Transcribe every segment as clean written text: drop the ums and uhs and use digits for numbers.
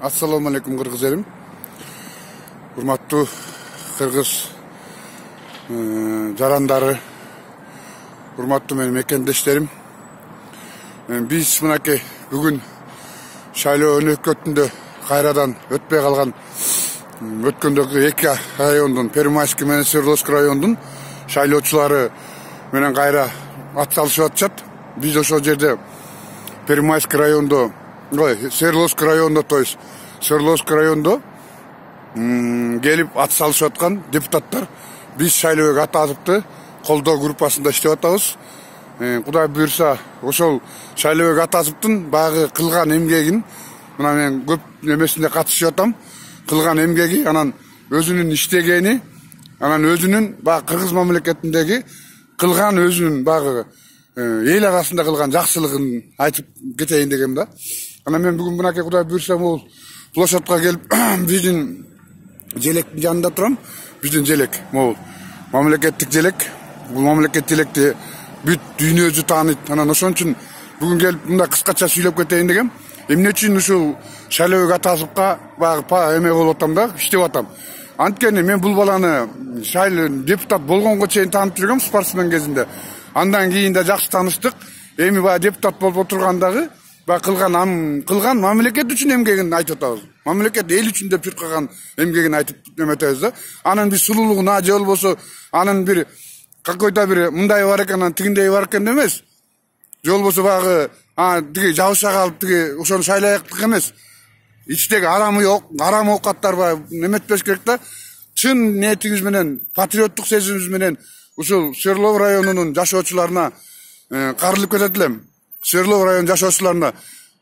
Assalamu alaikum Kırgız elim. Hurmatlı Kırgız jarandары, hurmatlı benim mekendeşlerim. Biz mınaki bugün şayloo önökötүндө kayradan ötpey kalgan ötkөндөгү эки райондун, Первомайский менен Свердловский райондун шайлоочулары менен кайра ат салышып атышат. Биз ошол жерде Первомайский райондо, Свердловский райондо, то есть Свердловский райондо келип ат салышып аткан депутаттар биз шайлоого ат азыпты колдоо группасында иштеп атабыз. Кудай буюрса ошол шайлоого ат азыптын баягы кылган эмгегин мына мен көп немесинде катышып атам. Кылган эмгеги, анан өзүнүн иштегени, анан өзүнүн баягы Кыргыз мамлекетиндеги кылган өзүнүн баягы эл арасында кылган жакшылыгын айтып кетейин дегем да. Анан мен бүгүн мынакей Кудай буюрса бул площадка келип биздин желектин жанында турам. Биздин желек могул мамлекеттик желек. Бул мамлекет желекти бүт дүйнө өзү тааныйт. Анан ошон үчүн бүгүн келип мында кыскача сүйлөп кетейин дегем. Эмне үчүн ушул шайлоого ат азыпка баягы эме болуп атам да, иштеп атам. Анткени мен бул баланы депутат болгонго чейин таанып жүргөм, спортсмен кезинде. Андан кийин да жакшы тааныштык. Эми баягы депутат болуп отургандагы баягы кылган мамлекет үчүн эмгегин айтып атабыз. Мамлекет эл үчүн деп чуркаган эмгегин айтып эметебиз да. Анын бир сулуулугуна же болбосо анын бир какой-то бир мындай бар экен, анан тигиндей бар экен эмес. Же болбосо баягы тиги жабышага алып тиги ошону шайлаяктык эмес. İçteki aramı yok, aram ovkatlar var, nemetpes керек да. Çın niyetimiz menen, patriotluk sezimiz menen, usul Свердлов rayonunun жашоочуларына карылып кететилем. Свердлов rayonu жашоочуларына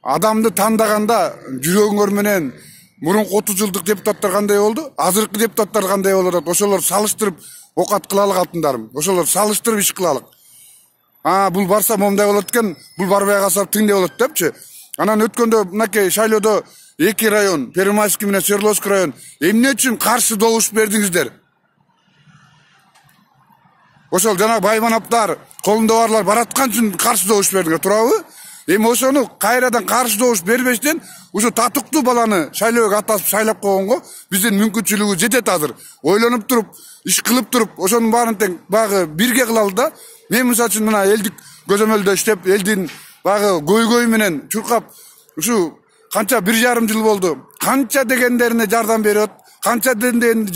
адамды тандаганда жүрөгүңөр менен мурунку 30 жылдык депутаттар кандай болду, азыркы депутаттар кандай болуп атат, ошолор салыштырып окат кылалык алтындарым. Ошолор салыштырып иш кылалык. Бул барса момундай болот экен, бул барбай калса тиңдей болот депчи. Анан өткөндө мынакей шайлоодо эки район, Первомайский менен Свердловский район, эмне үчүн каршы добуш бердиңиздер? Ошол жана Баймановдор, колунда барлар бараткан үчүн каршы добуш бердиңер, туурабы? Эми ошону кайрадан каршы добуш бербештен ушу татыктуу баланы шайлоого ат азып шайлап койгонго биздин мүмкүнчүлүгү жетет азыр. Ойлонуп туруп, иш кылып туруп, ошонун баарын тең баягы бирге кылалы да. Мен мисалы үчүн мына элдик көзөмөлдө иштеп, элдин баягы көйгөй менен чуркап, ушу канча 1,5 жыл болду. Канча дегендерине жардам берет, канча дегендерине